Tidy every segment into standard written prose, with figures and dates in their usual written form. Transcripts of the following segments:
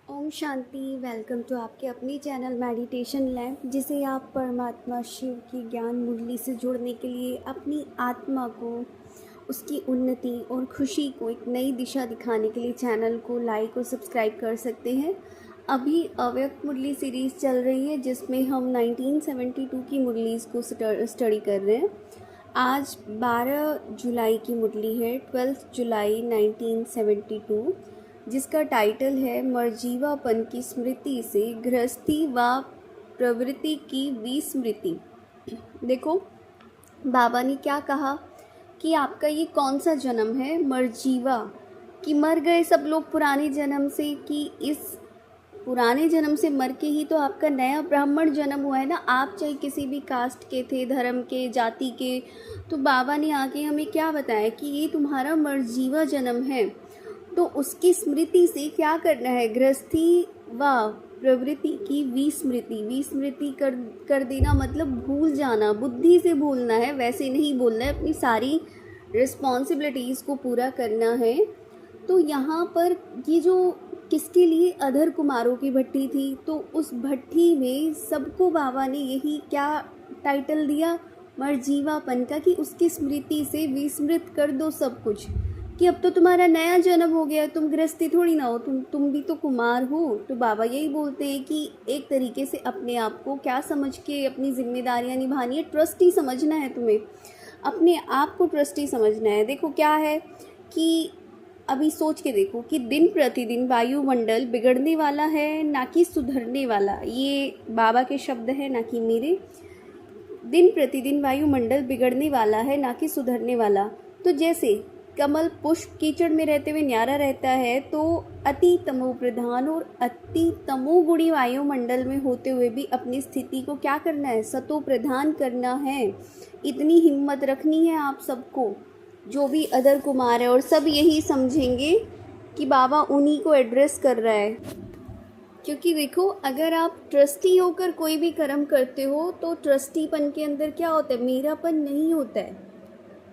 Om Shanti. Welcome to आपके अपनी channel meditation lab, जिसे आप परमात्मा शिव की ज्ञान मुरली से जुड़ने के लिए अपनी आत्मा को, उसकी उन्नति और खुशी को एक नई दिशा दिखाने के लिए चैनल को लाइक और सब्सक्राइब कर सकते हैं। अभी अव्यक्त मुरली सीरीज़ चल रही है, जिसमें हम 1972 की मुरलीज़ को स्टडी कर रहे हैं। आज 12 जुलाई की मुरली है, 12 जुलाई 1972, जिसका टाइटल है मर्जीवापन की स्मृति से गृहस्थी व प्रवृत्ति की विस्मृति। देखो, बाबा ने क्या कहा कि आपका ये कौन सा जन्म है, मर्जीवा, कि मर गए सब लोग पुराने जन्म से, कि इस पुराने जन्म से मर के ही तो आपका नया ब्राह्मण जन्म हुआ है ना। आप चाहे किसी भी कास्ट के थे, धर्म के, जाति के, तो बाबा ने आके हमें क्या बताया कि ये तुम्हारा मर्जीवा जन्म है। तो उसकी स्मृति से क्या करना है, गृहस्थी व प्रवृत्ति की विस्मृति। विस्मृति कर देना मतलब भूल जाना, बुद्धि से भूलना है, वैसे नहीं भूलना है, अपनी सारी रिस्पॉन्सिबिलिटीज़ को पूरा करना है। तो यहाँ पर ये जो किसके लिए, अधर कुमारों की भट्टी थी, तो उस भट्टी में सबको बाबा ने यही क्या टाइटल दिया, मर्जीवापन का, कि उसकी स्मृति से विस्मृत कर दो सब कुछ, कि अब तो तुम्हारा नया जन्म हो गया, तुम गृहस्थी थोड़ी ना हो, तुम भी तो कुमार हो। तो बाबा यही बोलते हैं कि एक तरीके से अपने आप को क्या समझ के अपनी जिम्मेदारियां निभानी है, ट्रस्टी समझना है, तुम्हें अपने आप को ट्रस्टी समझना है। देखो क्या है कि अभी सोच के देखो कि दिन प्रतिदिन वायुमंडल बिगड़ने वाला है ना कि सुधरने वाला। ये बाबा के शब्द हैं, ना कि मेरे। दिन प्रतिदिन वायुमंडल बिगड़ने वाला है ना कि सुधरने वाला। तो जैसे कमल पुष्प कीचड़ में रहते हुए न्यारा रहता है, तो अति तमो प्रधान और अति तमोगुणी वायुमंडल में होते हुए भी अपनी स्थिति को क्या करना है, सतो प्रधान करना है। इतनी हिम्मत रखनी है आप सबको, जो भी अदर कुमार है, और सब यही समझेंगे कि बाबा उन्हीं को एड्रेस कर रहा है। क्योंकि देखो, अगर आप ट्रस्टी होकर कोई भी कर्म करते हो तो ट्रस्टीपन के अंदर क्या होता है, मेरापन नहीं होता है।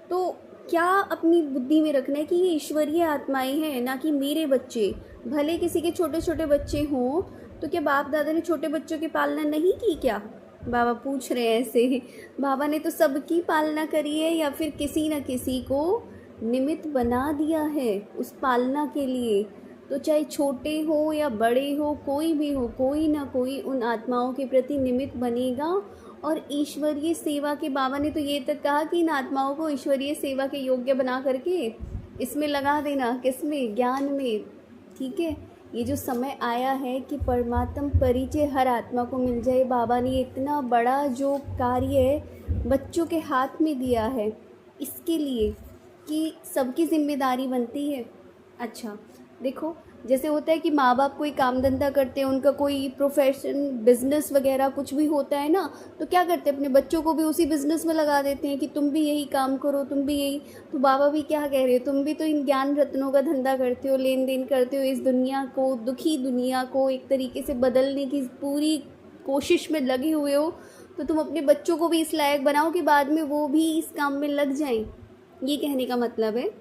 तो क्या अपनी बुद्धि में रखना है कि ये ईश्वरीय आत्माएं हैं, ना कि मेरे बच्चे। भले किसी के छोटे छोटे बच्चे हों, तो क्या बाप दादा ने छोटे बच्चों की पालना नहीं की क्या? बाबा पूछ रहे हैं ऐसे। बाबा ने तो सबकी पालना करी है, या फिर किसी न किसी को निमित्त बना दिया है उस पालना के लिए। तो चाहे छोटे हो या बड़े हो, कोई भी हो, कोई ना कोई उन आत्माओं के प्रति निमित्त बनेगा। और ईश्वरीय सेवा के बाबा ने तो ये तक कहा कि इन आत्माओं को ईश्वरीय सेवा के योग्य बना करके इसमें लगा देना, किसमें, ज्ञान में। ठीक है, ये जो समय आया है कि परमात्म परिचय हर आत्मा को मिल जाए, बाबा ने इतना बड़ा जो कार्य है बच्चों के हाथ में दिया है, इसके लिए कि सबकी जिम्मेदारी बनती है। अच्छा देखो, जैसे होता है कि माँ बाप कोई काम धंधा करते हैं, उनका कोई प्रोफेशन, बिजनेस वगैरह कुछ भी होता है ना, तो क्या करते हैं, अपने बच्चों को भी उसी बिजनेस में लगा देते हैं कि तुम भी यही काम करो, तुम भी यही। तो बाबा भी क्या कह रहे हो, तुम भी तो इन ज्ञान रत्नों का धंधा करते हो, लेन देन करते हो, इस दुनिया को, दुखी दुनिया को एक तरीके से बदलने की पूरी कोशिश में लगे हुए हो। तो तुम अपने बच्चों को भी इस लायक बनाओ कि बाद में वो भी इस काम में लग जाएं। ये कहने का मतलब है।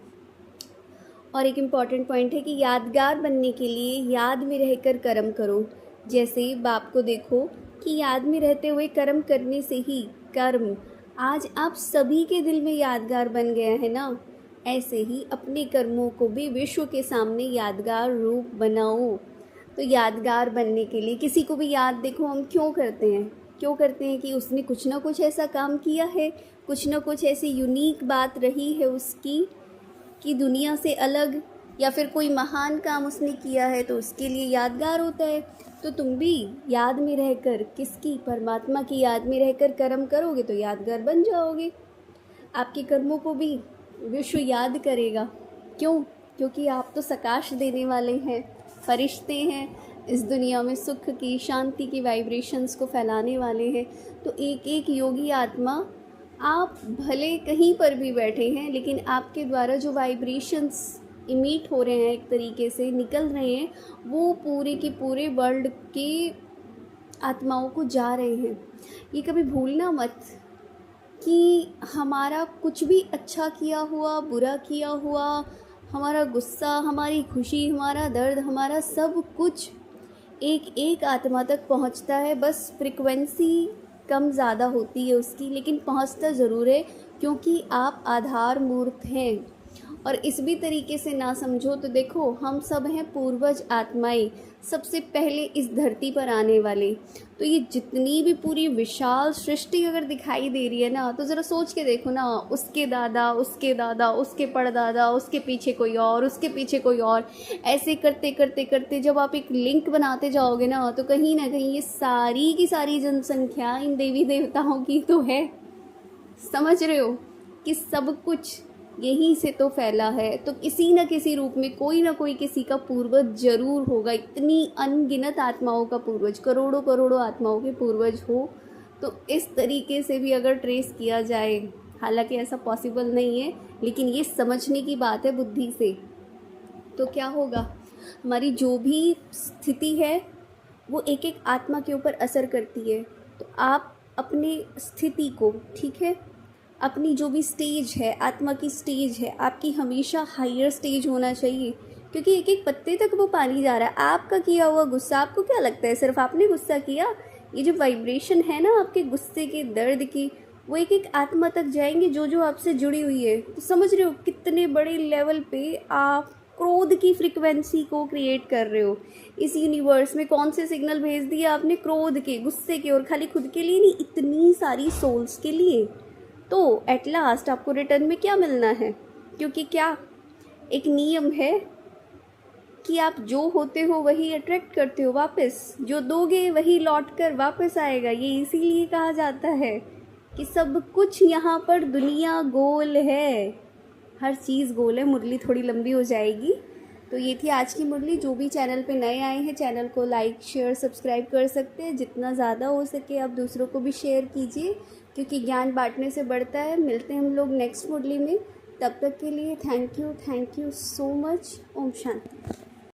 और एक इम्पॉर्टेंट पॉइंट है कि यादगार बनने के लिए याद में रहकर कर्म करो। जैसे बाप को देखो कि याद में रहते हुए कर्म करने से ही कर्म आज आप सभी के दिल में यादगार बन गया है ना। ऐसे ही अपने कर्मों को भी विश्व के सामने यादगार रूप बनाओ। तो यादगार बनने के लिए किसी को भी याद, देखो हम क्यों करते हैं, कि उसने कुछ ना कुछ ऐसा काम किया है, कुछ ना कुछ ऐसी यूनिक बात रही है उसकी कि दुनिया से अलग, या फिर कोई महान काम उसने किया है, तो उसके लिए यादगार होता है। तो तुम भी याद में रहकर, किसकी, परमात्मा की याद में रहकर कर्म करोगे तो यादगार बन जाओगे। आपके कर्मों को भी विश्व याद करेगा। क्यों? क्योंकि आप तो सकाश देने वाले हैं, फरिश्ते हैं, इस दुनिया में सुख की, शांति की वाइब्रेशंस को फैलाने वाले हैं। तो एक एक योगी आत्मा, आप भले कहीं पर भी बैठे हैं, लेकिन आपके द्वारा जो वाइब्रेशंस इमिट हो रहे हैं, एक तरीके से निकल रहे हैं, वो पूरे के पूरे वर्ल्ड के आत्माओं को जा रहे हैं। ये कभी भूलना मत कि हमारा कुछ भी अच्छा किया हुआ, बुरा किया हुआ, हमारा गुस्सा, हमारी खुशी, हमारा दर्द, हमारा सब कुछ एक एक आत्मा तक पहुंचता है, बस फ्रिक्वेंसी कम ज़्यादा होती है उसकी, लेकिन पहुंचता ज़रूर है, क्योंकि आप आधार मूर्त हैं। और इस भी तरीके से ना समझो तो देखो, हम सब हैं पूर्वज आत्माएं, सबसे पहले इस धरती पर आने वाले। तो ये जितनी भी पूरी विशाल सृष्टि अगर दिखाई दे रही है ना, तो ज़रा सोच के देखो ना, उसके दादा, उसके दादा, उसके परदादा, उसके पीछे कोई और, उसके पीछे कोई और, ऐसे करते करते करते जब आप एक लिंक बनाते जाओगे ना, तो कहीं ना कहीं ये सारी की सारी जनसंख्या इन देवी देवताओं की तो है। समझ रहे हो कि सब कुछ यहीं से तो फैला है। तो किसी न किसी रूप में कोई ना कोई किसी का पूर्वज जरूर होगा। इतनी अनगिनत आत्माओं का पूर्वज, करोड़ों करोड़ों आत्माओं के पूर्वज हो, तो इस तरीके से भी अगर ट्रेस किया जाए, हालांकि ऐसा पॉसिबल नहीं है, लेकिन ये समझने की बात है बुद्धि से, तो क्या होगा, हमारी जो भी स्थिति है वो एक एक आत्मा के ऊपर असर करती है। तो आप अपने स्थिति को, ठीक है, अपनी जो भी स्टेज है, आत्मा की स्टेज है, आपकी हमेशा हायर स्टेज होना चाहिए, क्योंकि एक एक पत्ते तक वो पानी जा रहा है। आपका किया हुआ गुस्सा, आपको क्या लगता है सिर्फ आपने गुस्सा किया? ये जो वाइब्रेशन है ना आपके गुस्से के, दर्द की, वो एक एक आत्मा तक जाएंगे जो जो आपसे जुड़ी हुई है। तो समझ रहे हो कितने बड़े लेवल पे आप क्रोध की फ्रिक्वेंसी को क्रिएट कर रहे हो। इस यूनिवर्स में कौन से सिग्नल भेज दिए आपने? क्रोध के, गुस्से के, और खाली खुद के लिए नहीं, इतनी सारी सोल्स के लिए। तो एट लास्ट आपको रिटर्न में क्या मिलना है? क्योंकि क्या एक नियम है कि आप जो होते हो वही अट्रैक्ट करते हो वापस, जो दोगे वही लौट कर वापस आएगा। ये इसीलिए कहा जाता है कि सब कुछ यहाँ पर दुनिया गोल है, हर चीज़ गोल है। मुरली थोड़ी लंबी हो जाएगी, तो ये थी आज की मुरली। जो भी चैनल पे नए आए हैं, चैनल को लाइक शेयर सब्सक्राइब कर सकते हैं। जितना ज़्यादा हो सके आप दूसरों को भी शेयर कीजिए, क्योंकि ज्ञान बांटने से बढ़ता है। मिलते हैं हम लोग नेक्स्ट मुरली में, तब तक के लिए thank you so much. Om Shanti.